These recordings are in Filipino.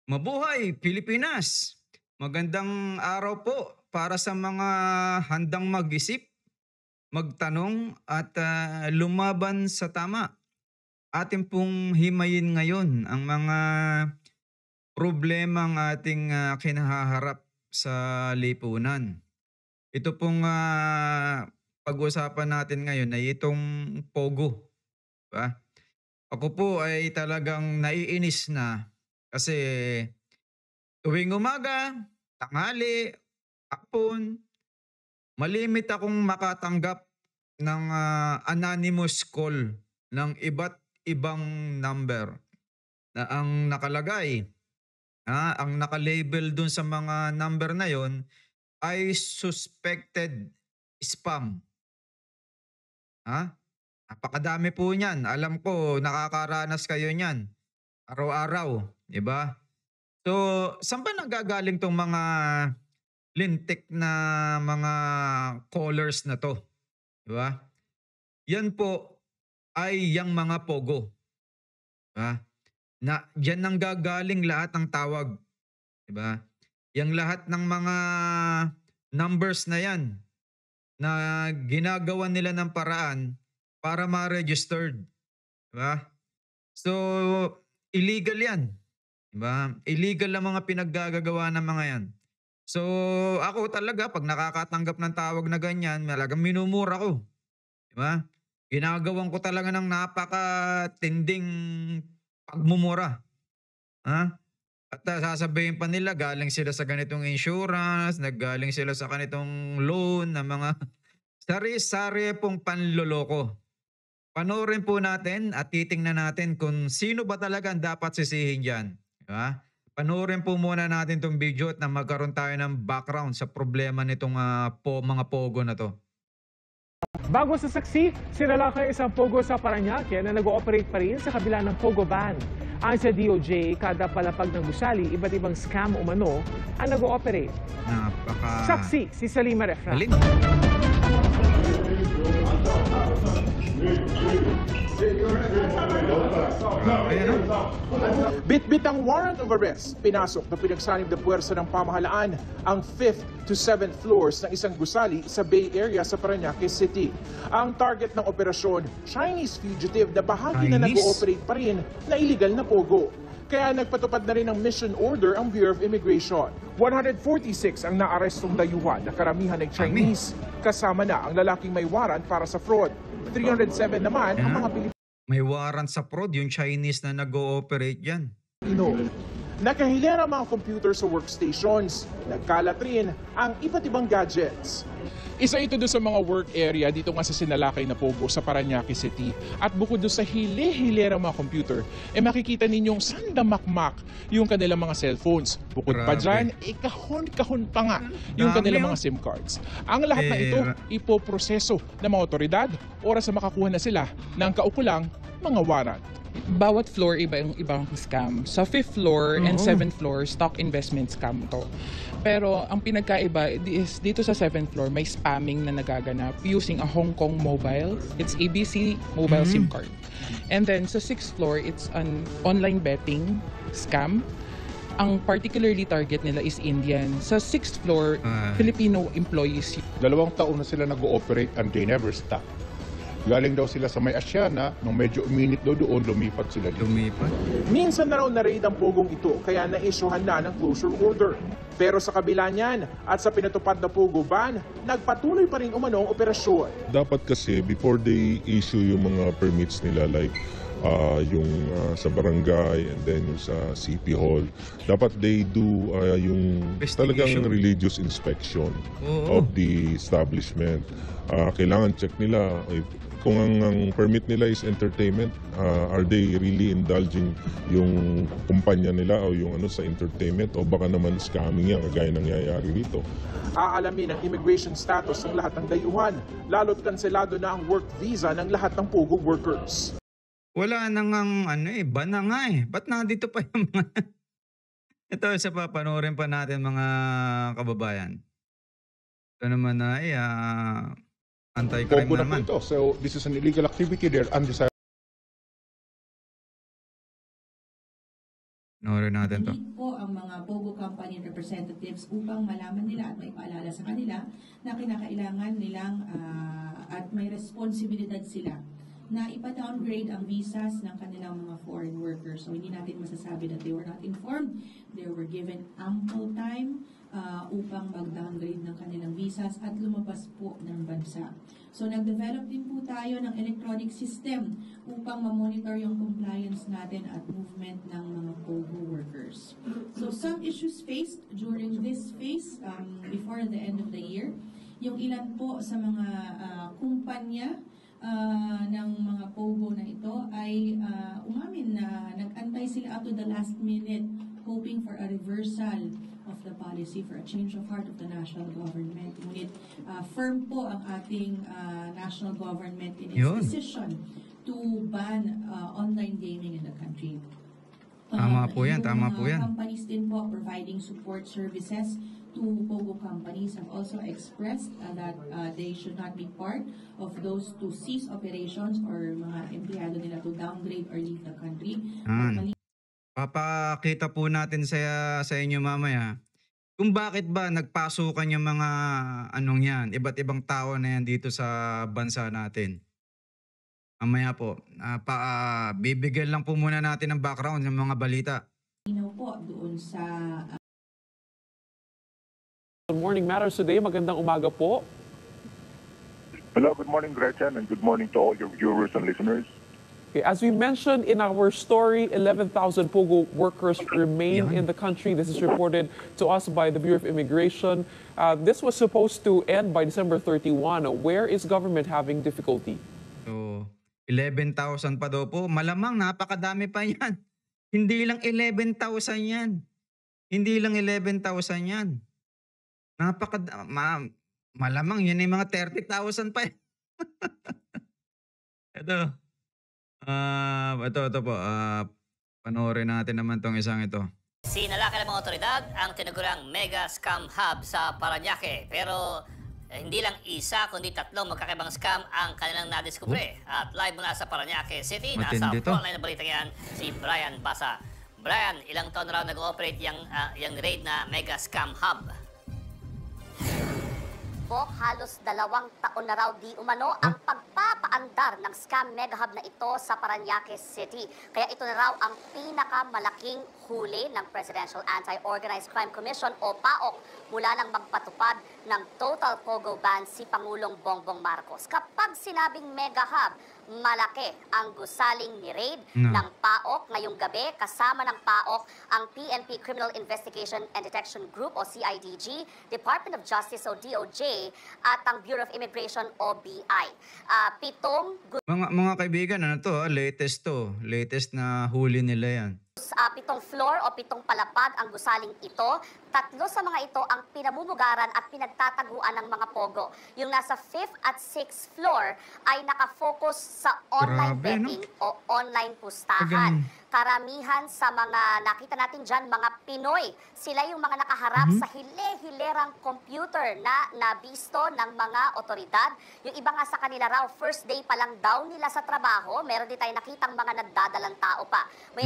Mabuhay Pilipinas! Magandang araw po para sa mga handang mag-isip, magtanong at lumaban sa tama. Atin pong himayin ngayon ang mga problemang ating kinahaharap sa lipunan. Ito pong pag-usapan natin ngayon ay itong Pogo. Ba? Ako po ay talagang naiinis na kasi tuwing umaga, tanghali, hapon, malimit akong makatanggap ng anonymous call ng iba't ibang number na ang nakalagay, ang nakalabel dun sa mga number na yon ay suspected spam. Ha? Napakadami po niyan. Alam ko nakakaranas kayo niyan araw-araw, 'di ba? So, saan ba nanggagaling 'tong mga lintik na mga callers na 'to, 'di ba? 'Yan po ay yang mga pogo, 'di ba? Na diyan nanggagaling lahat ng tawag, 'di ba? Yang lahat ng mga numbers na 'yan na ginagawan nila ng paraan para ma-registered, 'di ba? So, illegal 'yan, 'di ba? Illegal ang mga pinaggagawa ng mga 'yan. So, ako talaga 'pag nakakatanggap ng tawag na ganyan, talagang minumura ko, 'di ba? Ginagawan ko talaga ng napakatinding pagmumura, ha? At sasabihin pa nila galing sila sa ganitong insurance, naggaling sila sa ganitong loan na mga sari-sari pong panloloko. Panoorin po natin at titingnan natin kung sino ba talaga ang dapat sisihin diyan, 'di ba? Panoorin po muna natin 'tong video at na magkaroon tayo ng background sa problema nitong mga pogo na 'to. Bago sa saksi, sinalakay isang pogo sa Parañaque na nag-ooperate pa rin sa kabila ng pogo ban. Ayon sa DOJ, kada palapag ng gusali, iba't ibang scam umano ang nag-ooperate. Saksi, si Salima Refra. Galing. Ayan, Bitbit ang warrant of arrest. Pinasok na pinagsanib na puwersa ng pamahalaan ang 5th to 7th floors ng isang gusali sa Bay Area sa Parañaque City. Ang target ng operasyon, Chinese fugitive na bahagi na Chinese? nag-ooperate pa rin na illegal na pogo. Kaya nagpatupad na rin ng mission order ang Bureau of Immigration. 146 ang naarestong dayuhan na karamihan ay Chinese. Kasama na ang lalaking may warrant para sa fraud. 307 naman ang mga Pilipino. May warrant sa fraud yung Chinese na nag-ooperate diyan. Nakahilera mga computer sa workstations. Nagkalat rin ang iba't ibang gadgets. Isa ito doon sa mga work area dito nga sa Sinalakay na Pogo sa Parañaque City. At bukod doon sa hile-hilera mga computer, makikita ninyong sandamakmak yung kanilang mga cellphones. Bukod pa Grabe. dyan, kahon-kahon pa nga yung Dami, kanilang oh. mga SIM cards. Ang lahat na ito, ipoproseso ng mga otoridad oras na makakuha na sila ng kaukulang mga warrant. Bawat floor iba yung ibang scam. Sa 5th floor and Oo. 7th floor, stock investment scam to. Pero ang pinagkaiba is dito sa 7th floor, may spamming na nagaganap using a Hong Kong mobile. It's ABC mobile SIM card. And then sa 6th floor, it's an online betting scam. Ang particularly target nila is Indian. Sa 6th floor, Filipino employees. 2 taon na sila nag-ooperate and they never stop. Galing daw sila sa may Asiana, nung medyo uminit daw doon, lumipat sila dito. Lumipat. Minsan na raw na-raid ang pogong ito kaya na-issuehan na ng closure order. Pero sa kabila niyan at sa pinatupad na pogo ban, nagpatuloy pa rin umano ang operasyon. Dapat kasi before they issue yung mga permits nila like yung sa barangay and then yung sa CP Hall, dapat they do yung Investigation. talagang religious inspection Oo. of the establishment. Kailangan check nila kung ang permit nila is entertainment, are they really indulging yung kumpanya nila o yung ano sa entertainment o baka naman scamming yan kagaya nangyayari dito. Aalamin ang immigration status ng lahat ng dayuhan, lalo't kanselado na ang work visa ng lahat ng pogo workers. Wala na ngang ban na nga eh. Ba't nandito pa yung mga... Ito, isa pa, panoorin pa natin mga kababayan. Ito naman ay anti-crime Pogo na na po naman. ito. So this is an illegal activity. They're undesirable. Panoorin natin 'to. Meet po ang mga POGO company representatives upang malaman nila at maipaalala sa kanila na kinakailangan nilang at may responsibilidad sila na ipa-downgrade ang visas ng kanilang mga foreign workers. So hindi natin masasabi that they were not informed. They were given ample time upang mag-downgrade ng kanilang visas at lumabas po ng bansa. So nag-develop din po tayo ng electronic system upang ma-monitor yung compliance natin at movement ng mga POGO workers. So some issues faced during this phase before the end of the year, yung ilan po sa mga kumpanya ng mga POGO na ito ay umamin na nag-antay sila up to the last minute hoping for a reversal of the policy, for a change of heart of the national government. Ngunit firm po ang ating national government in its Yun. decision to ban online gaming in the country. Tama po yan, Yung tama mga po yan. companies din po providing support services to POGO companies have also expressed that they should not be part of those to cease operations or mga empleyado nila to downgrade or leave the country. Papakita po natin sa inyo mamaya kung bakit ba nagpasukan yung mga anong yan, iba't ibang tao na yan dito sa bansa natin. Mamaya po, bibigyan lang po muna natin ng background ng mga balita. Po doon sa Good morning, Matters Today. Magandang umaga po. Hello, good morning, Gretchen, and good morning to all your viewers and listeners. Okay, as we mentioned in our story, 11,000 POGO workers remain in the country. This is reported to us by the Bureau of Immigration. This was supposed to end by December 31. Where is government having difficulty? So, 11,000 pa daw po. Malamang napakadami pa yan. Hindi lang 11,000 yan. Hindi lang 11,000 yan. Malamang yun yung mga 30,000 pa. Ito. Ito po. Panoorin natin naman tong isang ito. Sinalakay ng mga otoridad ang tinaguriang mega scam hub sa Parañaque. Pero hindi lang isa, kundi tatlong magkakaibang scam ang kanilang nadiskubre. At live mula sa Parañaque City, nasa Matindi to. frontline na balita yan, si Brian Basa. Brian, ilang taon na raw nag-ooperate yung raid na mega scam hub? Halos 2 taon na raw di umano ang pagpapaandar ng scam mega hub na ito sa Parañaque City. Kaya ito na raw ang pinakamalaking huli ng Presidential Anti-Organized Crime Commission o PAOC mula nang magpatupad ng total POGO ban si Pangulong Bongbong Marcos. Kapag sinabing mega hub, malaki ang gusaling ni raid ng PAOC ngayong gabi. Kasama ng PAOC ang PNP Criminal Investigation and Detection Group o CIDG, Department of Justice o DOJ at ang Bureau of Immigration o BI. Mga kaibigan, ano to? Latest to. Latest na huli nila yan. 7 floor o 7 palapag ang gusaling ito. 3 sa mga ito ang pinamumugaran at pinagtataguan ng mga POGO. Yung nasa 5th at 6th floor ay nakafocus sa online betting o online pustahan. Karamihan sa mga nakita natin dyan, mga Pinoy, sila yung mga nakaharap sa hile-hilerang computer na nabisto ng mga otoridad. Yung iba nga sa kanila raw, first day pa lang daw nila sa trabaho, meron din tayo nakitang mga nagdadalang tao pa. May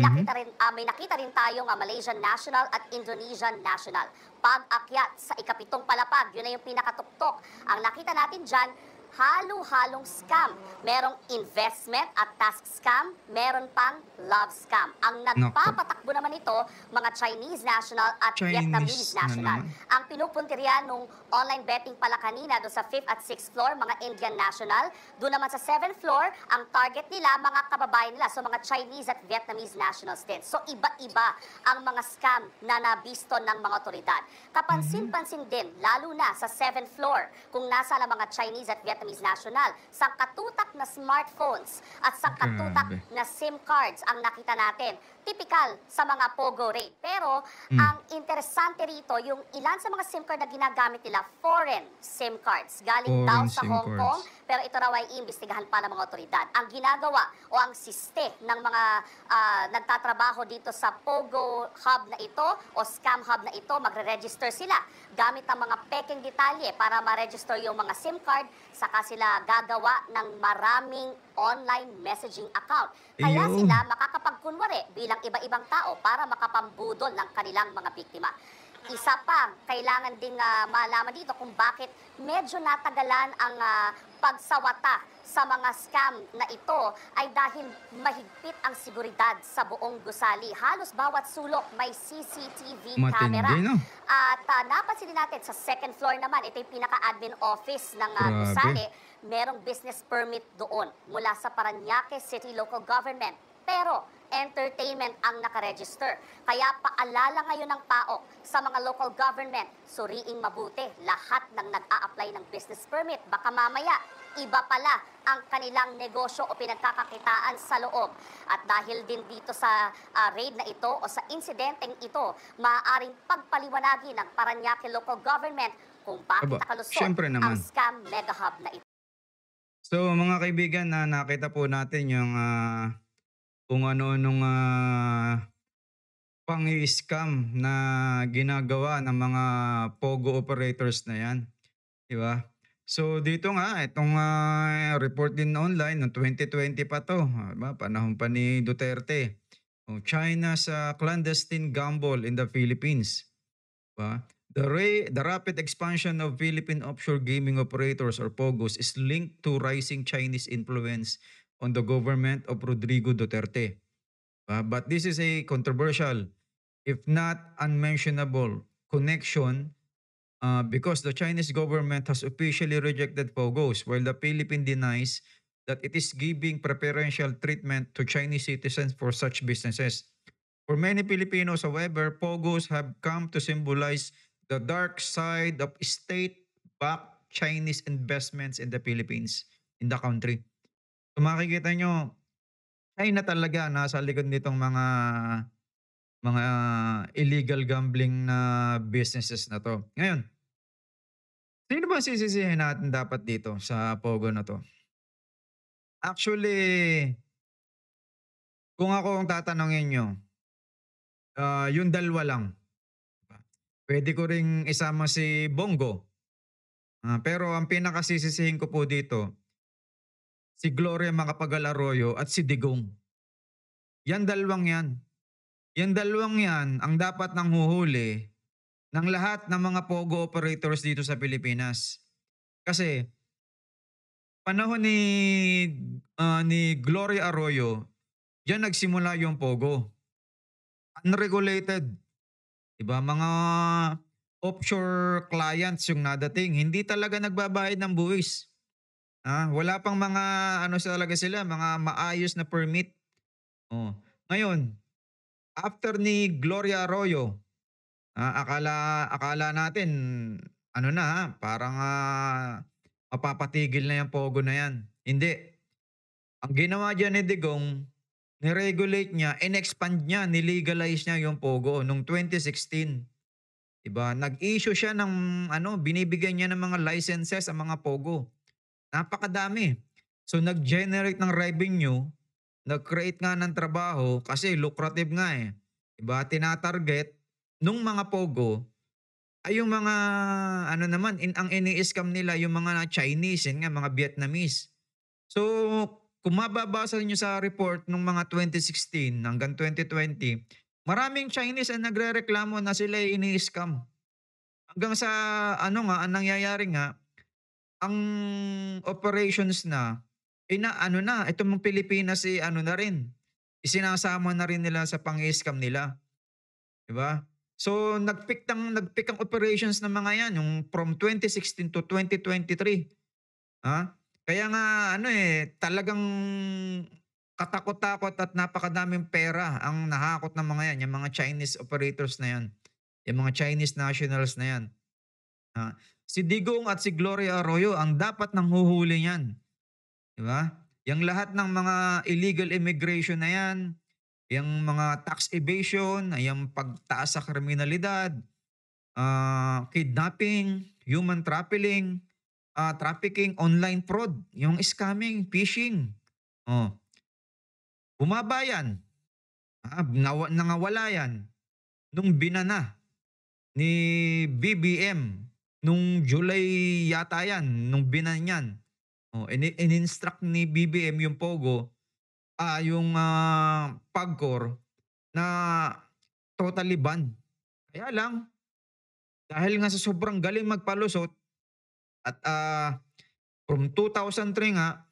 nakita rin tayong Malaysian National at Indonesian National. Pag-akyat sa ikapitong palapag, yun na yung pinakatuktok. Ang nakita natin dyan, halo-halong scam. Merong investment at task scam, meron pang love scam. Ang nagpapatakbo naman ito, mga Chinese national at Vietnamese national. Ang pinupuntirya nung online betting pala kanina doon sa 5th at 6th floor, mga Indian national. Doon naman sa 7th floor, ang target nila, mga kababayan nila. So mga Chinese at Vietnamese nationals din. So iba-iba ang mga scam na nabisto ng mga otoridad. Kapansin-pansin din, lalo na sa 7th floor, kung nasa na mga Chinese at Vietnamese national, sangkatutak na smartphones at sangkatutak na SIM cards ang nakita natin. Typical sa mga POGO raid. Pero ang interesante rito, yung ilan sa mga SIM card na ginagamit nila, foreign SIM cards. Galing daw sa Hong Kong, pero ito raw ay iimbestigahan pa ng mga otoridad. Ang ginagawa o ang siste ng mga nagtatrabaho dito sa POGO hub na ito o scam hub na ito, magre-register sila gamit ang mga peking detalye para ma-register yung mga SIM card saka sila gagawa ng maraming online messaging account. Kaya Ayun. sila makakapagkunwari bilang iba-ibang tao para makapambudol ng kanilang mga biktima. Isa pa, kailangan ding malaman dito kung bakit medyo natagalan ang pagsawata sa mga scam na ito ay dahil mahigpit ang seguridad sa buong gusali. Halos bawat sulok may CCTV camera. Matindi, no? At napansin din natin sa second floor naman, ito yung pinaka-admin office ng Grabe. gusali. Merong business permit doon mula sa Parañaque City Local Government. Pero entertainment ang nakaregister. Kaya paalala ngayon ng PAOK sa mga local government, suriing mabuti lahat ng nag-a-apply ng business permit. Baka mamaya, iba pala ang kanilang negosyo o pinagkakakitaan sa loob. At dahil din dito sa raid na ito o sa insidenteng ito, maaaring pagpaliwanagin ng Parañaque Local Government kung bakit Aba, nakalusot syempre ang naman. scam mega hub na ito. So mga kaibigan, na nakita po natin yung kung ano-anong pang-scam na ginagawa ng mga POGO operators na yan. Di ba? So dito nga, itong report din online, noong 2020 pa to, diba? Panahon pa ni Duterte. China's clandestine gamble in the Philippines. Diba? The rapid expansion of Philippine offshore gaming operators or POGOs is linked to rising Chinese influence on the government of Rodrigo Duterte. But this is a controversial, if not unmentionable, connection because the Chinese government has officially rejected POGOs while the Philippines denies that it is giving preferential treatment to Chinese citizens for such businesses. For many Filipinos, however, POGOs have come to symbolize the dark side of state-backed Chinese investments in the Philippines, in the country. So makikita nyo, China talaga nasa likod nitong mga illegal gambling na businesses na to. Ngayon, sino ba sisisihin natin dapat dito sa POGO na to? Actually, kung ako ang tatanungin nyo, yung dalawa lang. Pwede ko ring isama si Bongo. Pero ang pinakasisisihin ko po dito, si Gloria Macapagal Arroyo at si Digong. Yan dalawang yan. Yan dalawang yan ang dapat nang huhuli ng lahat ng mga POGO operators dito sa Pilipinas. Kasi panahon ni Gloria Arroyo, diyan nagsimula yung POGO. Unregulated. Diba? Mga offshore clients yung nadating. Hindi talaga nagbabayad ng buwis. Wala pang mga talaga sila, mga maayos na permit. Ngayon, after ni Gloria Arroyo, akala natin parang mapapatigil na yung POGO na yan. Hindi. Ang ginawa diyan ni Digong, ni-regulate niya, in-expand niya, nilegalize niya yung POGO noong 2016. Diba? Nag-issue siya ng binibigyan niya ng mga licenses sa mga POGO. Napakadami. So nag-generate ng revenue, nag-create nga ng trabaho kasi lucrative nga eh. Diba? Tinatarget nung mga POGO ay yung mga ang ini-scam nila yung mga Chinese, yun nga, mga Vietnamese. So kung mababasa niyo sa report nung mga 2016 hanggang 2020, maraming Chinese ang nagrereklamo na sila ay ini-scam. Hanggang sa ang nangyayari nga, ang operations na, itong mga Pilipinas na rin. Isinasama na rin nila sa pang-scam nila. Diba? So, nag-pick ang operations ng mga yan, yung from 2016 to 2023. Kaya nga, talagang katakot-takot at napakadaming pera ang nahakot ng mga yan, yung mga Chinese operators na yan, yung mga Chinese nationals na yan. Si Digong at si Gloria Arroyo ang dapat nang huhuli niyan. Diba? Yung lahat ng mga illegal immigration na yan, yung mga tax evasion, yung pagtaas sa kriminalidad, kidnapping, human trafficking, online fraud, yung scamming, phishing. Bumaba yan. Nangawala yan nung binana ni BBM nung July yata yan, nung binan yan. Oh, in-instruct ni BBM yung Pogo, yung PAGCOR na totally ban. Kaya lang, dahil nga sa sobrang galing magpalusot at from 2003 nga,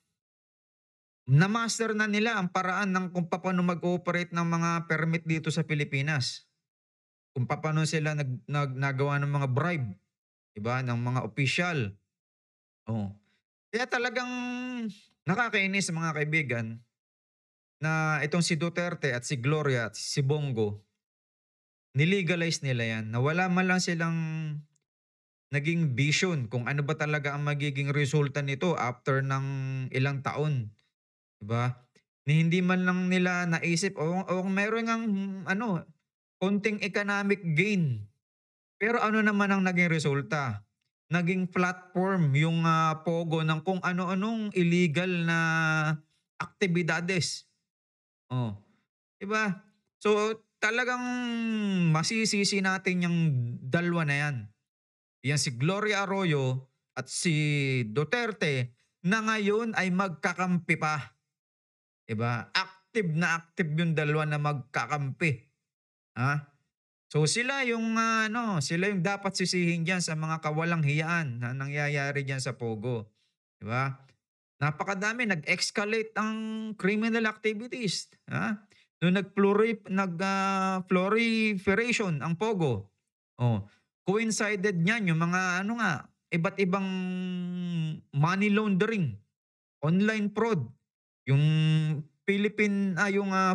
na-master na nila ang paraan ng kung paano mag-ooperate ng mga permit dito sa Pilipinas. Kung paano sila nagawa ng mga bribe, 'di ba, ng mga opisyal. Oh. Kaya talagang nakakainis mga kaibigan na itong si Duterte at si Gloria at si Bongo, nilegalize nila yan na wala man lang silang naging vision kung ano ba talaga ang magiging resulta nito after ng ilang taon. 'Di ba? Ni hindi man lang nila naisip o kung meron ngang konting economic gain. Pero ano naman ang naging resulta? Naging platform yung Pogo ng kung ano-anong illegal na aktibidades. Oh, 'di ba? So talagang masisisi natin yung dalawa na yan. Yan si Gloria Arroyo at si Duterte na ngayon ay magkakampi pa. 'Di ba? Active na active yung dalawa na magkakampi. Ha? So sila yung sila yung dapat sisihin diyan sa mga kawalang hiyaan na nangyayari diyan sa Pogo, 'di ba? Napakadami nag-escalate ang criminal activities, ha? Nung proliferation ang Pogo. Oh, coincided niyan yung mga iba't ibang money laundering, online fraud, yung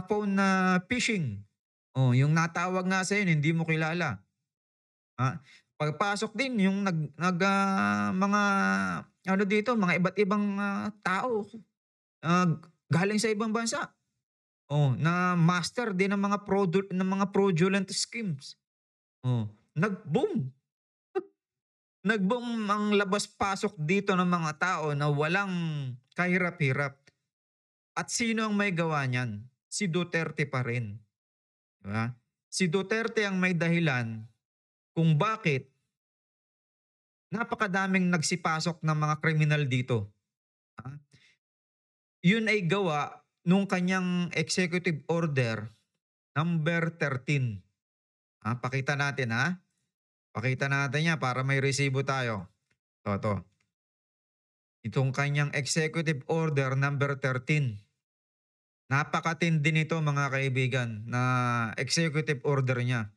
phone na phishing. Oh, yung natawag nga sa'yo hindi mo kilala. Pagpasok din yung mga mga iba't ibang tao galing sa ibang bansa. Oh, na master din ng mga fraudulent schemes. Oh, nag-boom. Nag-boom ang labas-pasok dito ng mga tao na walang kahirap-hirap. At sino ang may gawa niyan? Si Duterte pa rin. Diba? Si Duterte ang may dahilan kung bakit napakadaming nagsipasok ng mga kriminal dito. Yun ay gawa nung kanyang executive order number 13. Pakita natin Pakita natin yan para may resibo tayo. Ito. Itong kanyang executive order number 13. Napakatindi nito mga kaibigan na executive order niya.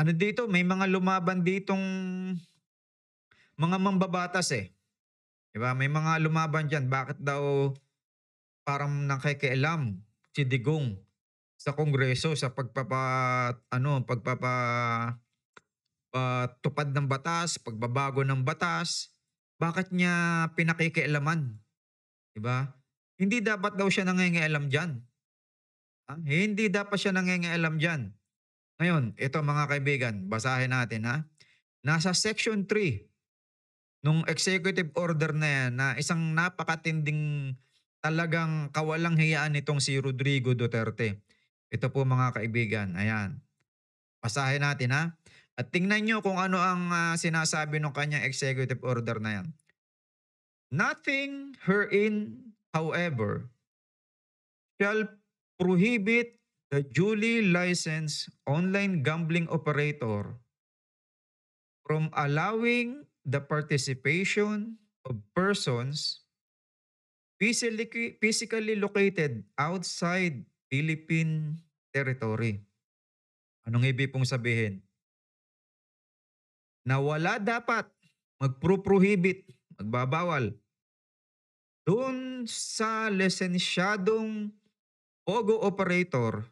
Ano dito? May mga lumaban ditong mga mambabatas eh. Diba? May mga lumaban dyan. Bakit daw parang nakikialam si Digong sa Kongreso sa pagpapatupad ng batas, pagbabago ng batas. Bakit niya pinakikialaman? Diba? Hindi dapat daw siya nangingialam dyan. Hindi dapat siya nangingialam dyan. Ngayon, ito mga kaibigan, basahin natin Nasa section 3 nung executive order na yan na isang napakatinding talagang kawalang hiyaan nitong si Rodrigo Duterte. Ito po mga kaibigan, ayan. Basahin natin At tingnan nyo kung ano ang sinasabi ng kanyang executive order na yan. Nothing herein, however, shall prohibit the duly licensed online gambling operator from allowing the participation of persons physically located outside Philippine territory. Anong ibig pong sabihin? Na wala dapat magprohibit, magbabawal doon sa lisensyadong Pogo operator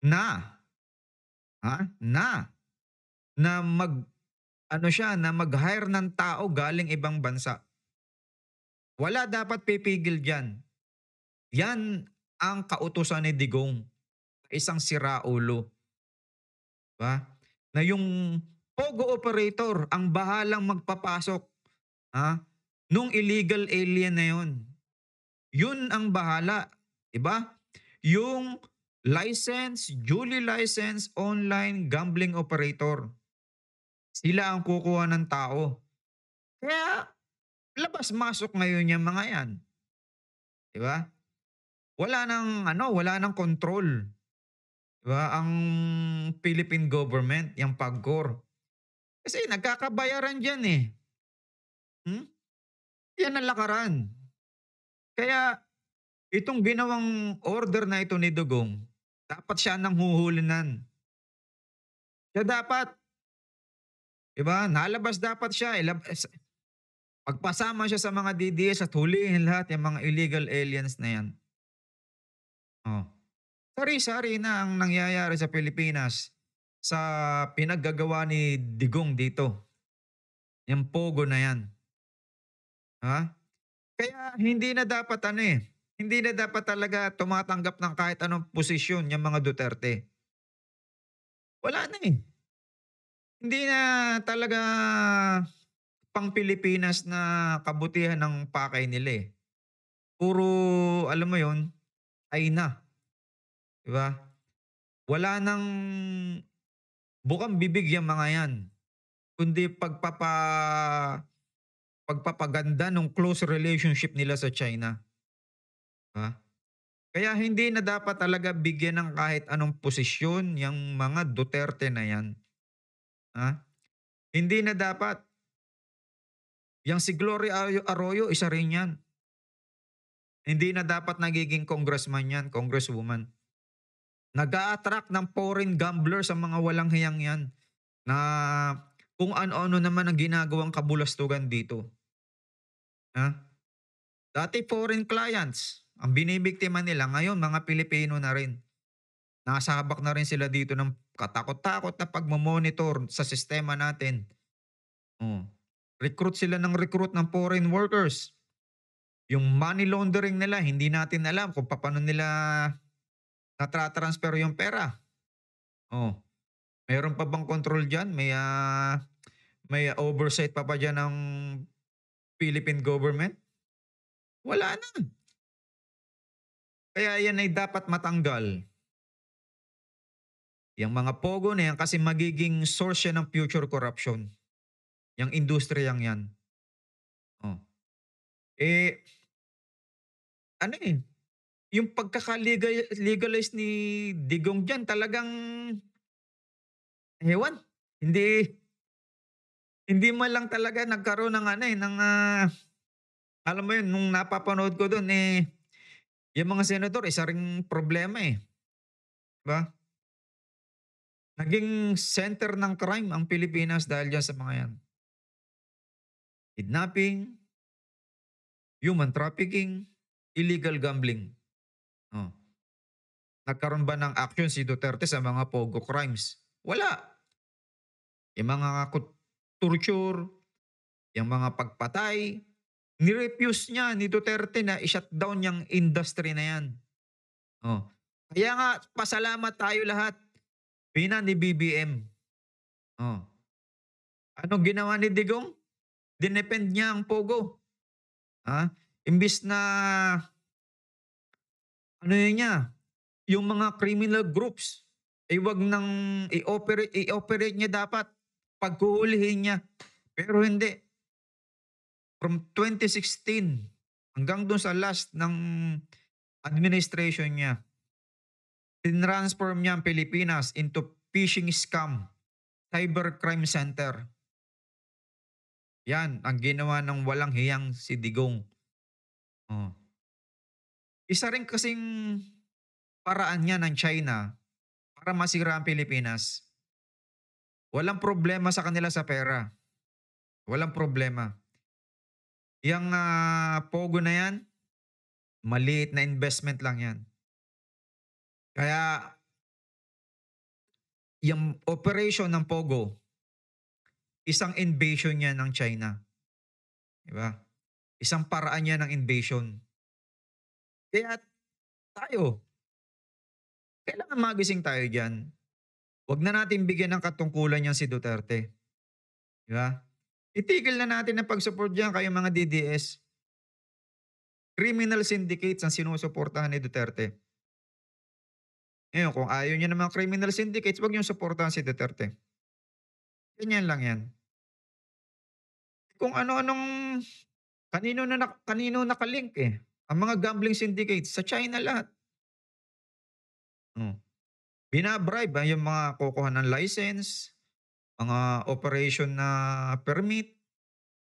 na mag-hire ng tao galing ibang bansa. Wala dapat pipigil diyan. Yan ang kautusan ni Digong, isang siraulo. Diba? Na yung Pogo operator ang bahalang magpapasok nung illegal alien na yun. Yun ang bahala. Diba? Yung duly licensed online gambling operator. Sila ang kukuha ng tao. Kaya Labas-masok ngayon yang mga yan, 'di ba? Wala nang control, 'di ba, ang Philippine government, yang PAGCOR. Kasi nagkakabayaran diyan, eh. Hmm? Yan ang lakaran. Kaya itong ginawang order na ito ni Dugong, dapat siya nang huhulinan. Siya dapat, 'di ba? Nalabas dapat siya, pagpasama siya sa mga DDS at hulihin lahat yung mga illegal aliens na yan. Oh. Sari-sari na ang nangyayari sa Pilipinas sa pinaggagawa ni Digong dito. Yung pogo na yan. Ha? Kaya hindi na dapat talaga tumatanggap ng kahit anong posisyon yung mga Duterte. Wala na eh. Hindi na talaga pang Pilipinas na kabutihan ng pakay nila eh. Puro, alam mo yon, ay na. Diba? Wala nang bukang bibig yung mga yan. Kundi pagpapaganda ng close relationship nila sa China. Ha? Kaya hindi na dapat talaga bigyan ng kahit anong posisyon yung mga Duterte na yan. Ha? Hindi na dapat. Yang si Gloria Arroyo, isa rin yan. Hindi na dapat nagiging congressman yan, congresswoman. Nag-a-attract ng foreign gamblers sa mga walang hiyang yan na kung ano-ano naman ang ginagawang kabulastugan dito. Ha? Dati foreign clients ang binibiktima nila, ngayon mga Pilipino na rin. Nasabak na rin sila dito ng katakot-takot na pagmamonitor sa sistema natin. Oh. Recruit sila ng foreign workers. Yung money laundering nila, hindi natin alam kung paano nila natratransfer yung pera. Oh. Meron pa bang control dyan? May oversight pa dyan ng Philippine government? Wala na. Kaya yan ay dapat matanggal. Yung mga pogo na yan kasi magiging source yan ng future corruption. Yung industriyang yan. Oh. Yung pagkaka-legalize ni Digong dyan, talagang, ewan, hindi man lang talaga nagkaroon ng alam mo yun, nung napapanood ko doon, yung mga senador, isa ring problema eh. Diba? Naging center ng crime ang Pilipinas dahil dyan sa mga yan. Kidnapping, human trafficking, illegal gambling. Oh. Nagkaroon ba ng action si Duterte sa mga pogo crimes? Wala. Yung mga torture, yung mga pagpatay, nirefuse niya ni Duterte na i-shutdown yung industry na yan. Oh. Kaya nga, pasalamat tayo lahat. Pina ni BBM. Oh. Anong ginawa ni Digong? Dinepend niya ang pogo. Imbis na yung mga criminal groups, wag nang i-operate niya dapat. Pagkuhulihin niya. Pero hindi. From 2016 hanggang dun sa last ng administration niya, tinransform niya ang Pilipinas into phishing scam, cybercrime center. Yan ang ginawa ng walang hiyang si Digong. Oh. Isa rin kasing paraan niya ng China para masira ang Pilipinas. Walang problema sa kanila sa pera. Walang problema. Yang pogo na yan, maliit na investment lang yan. Kaya, yung operation ng pogo, isang invasion niya ng China. Diba? Isang paraan niya ng invasion. Kaya tayo, kailangan magising tayo dyan. Huwag na natin bigyan ng katungkulan niyan si Duterte. Diba? Itigil na natin ang pag-support dyan kayo mga DDS. Criminal syndicates ang sinusuportahan ni Duterte. Ngayon, kung ayaw niya ng mga criminal syndicates, huwag niyong supportahan si Duterte. Ganyan lang yan. Kung ano-anong Kanino nakalink eh? Ang mga gambling syndicates sa China lahat. Oh. Binabribe yung mga kukuha ng license, mga operation na permit,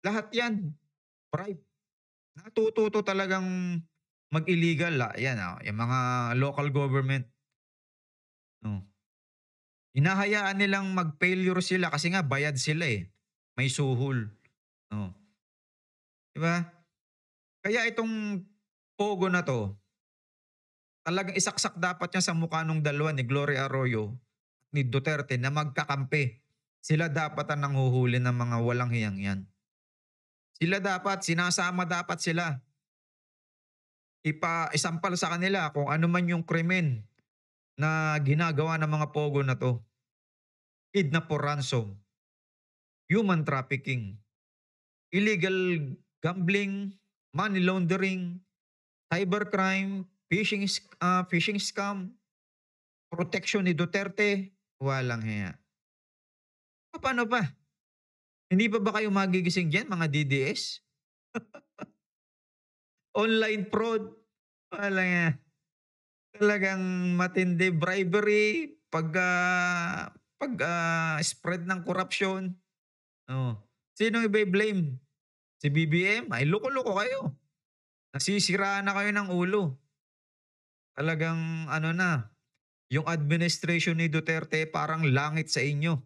lahat yan, bribe. Natututo talagang mag-illegal. Yan, yung mga local government. Oh. Hinahayaan nilang mag-failure sila kasi nga bayad sila eh. May suhol. Oh. Diba? Kaya itong pogo na to, talagang isaksak dapat niya sa mukha nung dalawa ni Gloria Arroyo ni Duterte na magkakampi. Sila dapat ang nanghuhuli ng mga walang hiyang yan. Sila dapat, sinasama dapat sila. Isampal sa kanila kung ano man yung krimen na ginagawa ng mga pogo na to. Kidnap for ransom, human trafficking, illegal gambling, money laundering, cybercrime, phishing scam, protection ni Duterte, walang hiya. Paano pa? Hindi pa ba kayo magigising dyan, mga DDS? Online fraud, walang hiya. Talagang matindi bribery, spread ng corruption. Oh. Sino i-blame? Si BBM? Ay, loko-loko kayo. Nasisiraan na kayo ng ulo. Talagang yung administration ni Duterte parang langit sa inyo.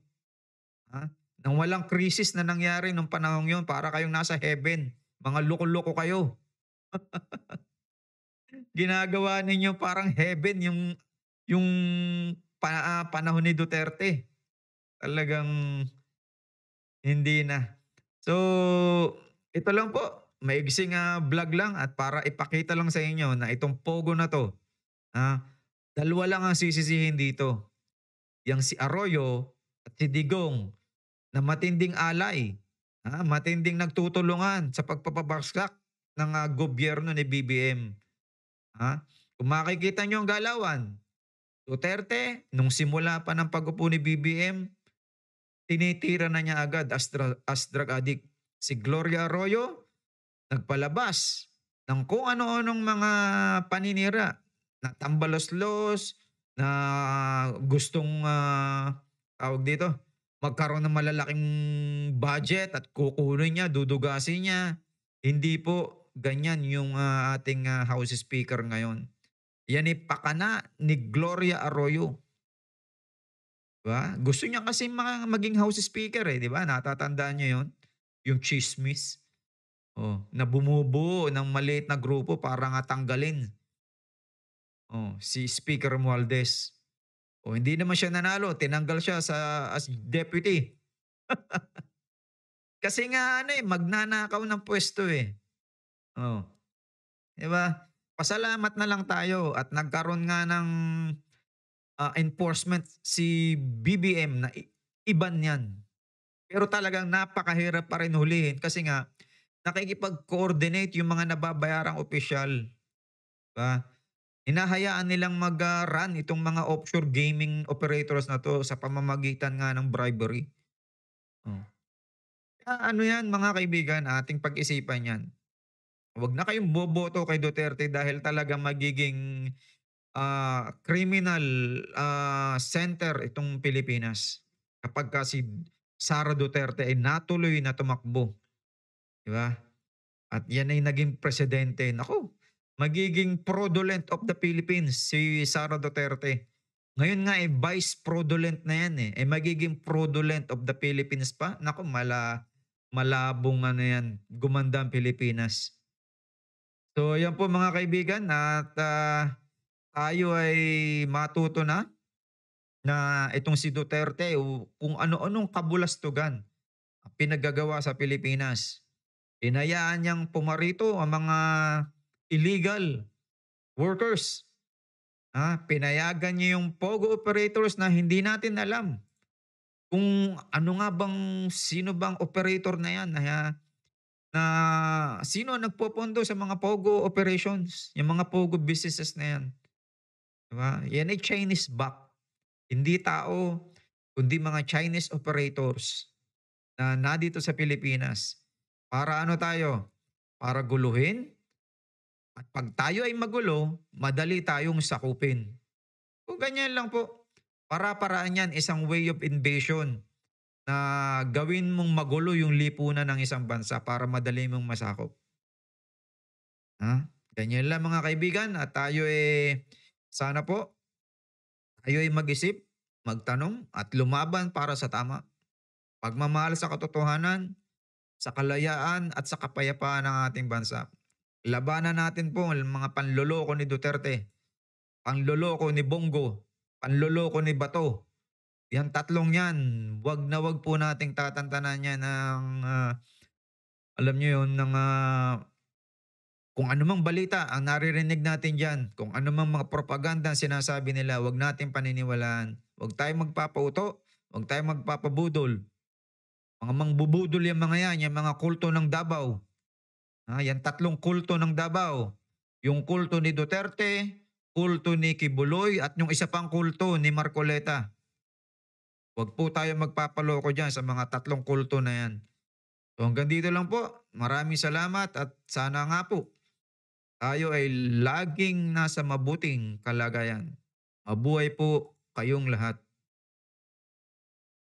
Nang walang krisis na nangyari nung panahon yun, para kayong nasa heaven. Mga loko-loko kayo. Ginagawa ninyo parang heaven yung panahon ni Duterte. Talagang hindi na. So, ito lang po. Maigsing vlog lang at para ipakita lang sa inyo na itong pogo na to, dalawa lang ang sisisihin dito. Yang si Arroyo at si Digong na matinding alay, matinding nagtutulungan sa pagpapabagsak ng gobyerno ni BBM. Kung makikita nyo ang galawan, Duterte, nung simula pa ng pag-upo ni BBM, tinitira na niya agad as drug addict. Si Gloria Arroyo, nagpalabas ng kung ano-anong mga paninira na tambalos-los, na gustong tawag dito, magkaroon ng malalaking budget at kukunin niya, dudugasin niya. Hindi po ganyan yung ating House Speaker ngayon. Yan pakana ni Gloria Arroyo. Diba? Gusto niya kasi maging House Speaker eh, di ba? Natatandaan niyo yun? Yung chismis. Na bumubuo ng maliit na grupo para nga tanggalin. Si Speaker Romualdez. Hindi naman siya nanalo, tinanggal siya as deputy. Kasi nga magnanakaw ng pwesto eh. Diba? Pasalamat na lang tayo at nagkaroon nga ng enforcement si BBM na iban yan. Pero talagang napakahirap pa rin hulihin kasi nga nakikipag-coordinate yung mga nababayarang opisyal. Diba? Hinahayaan nilang mag-run itong mga offshore gaming operators na to sa pamamagitan nga ng bribery. Ano yan mga kaibigan, ating pag-isipan yan. Huwag na kayong boboto kay Duterte dahil talaga magiging criminal center itong Pilipinas. Kapag si Sara Duterte ay natuloy na tumakbo. Diba? At yan ay naging presidente. Naku, magiging fraudulent of the Philippines si Sara Duterte. Ngayon nga vice fraudulent na yan eh. Magiging fraudulent of the Philippines pa. Naku, malabong yan. Gumanda ang Pilipinas. So, yan po mga kaibigan at tayo ay matuto na itong si Duterte kung ano-anong kabulastugan ang pinagagawa sa Pilipinas. Hinayaan niyang pumarito ang mga illegal workers. Pinayagan niya yung pogo operators na hindi natin alam kung sino bang operator na yan na sino nagpopondo sa mga pogo operations, yung mga pogo businesses na yan. Diba? Yan ay Chinese back. Hindi tao, kundi mga Chinese operators na dito sa Pilipinas. Para tayo? para guluhin. At pag tayo ay magulo, madali tayong sakupin. Kung ganyan lang po, para-paraan yan, isang way of invasion na gawin mong magulo yung lipunan ng isang bansa para madali mong masakop. Ha? Ganyan lang mga kaibigan at tayo sana po, tayo ay mag-isip, magtanong at lumaban para sa tama. Pagmamahal sa katotohanan, sa kalayaan at sa kapayapaan ng ating bansa. Labanan natin po ang mga panloloko ni Duterte, panloloko ni Bongo, panloloko ni Bato. Yan tatlong yan, wag na wag po nating tatantanan yan ng, alam nyo yun, ng kung anumang balita ang naririnig natin dyan, kung anumang mga propaganda ang sinasabi nila, wag natin paniniwalaan. Wag tayong magpapauto, wag tayong magpapabudol. Mga mangbubudol yung mga yan, yung mga kulto ng Davao. Yan tatlong kulto ng Davao. Yung kulto ni Duterte, kulto ni Kibuloy, at yung isa pang kulto ni Marcoleta. Huwag po tayo magpapaloko dyan sa mga tatlong kulto na yan. So hanggang dito lang po. Maraming salamat at sana nga po tayo ay laging nasa mabuting kalagayan. Mabuhay po kayong lahat.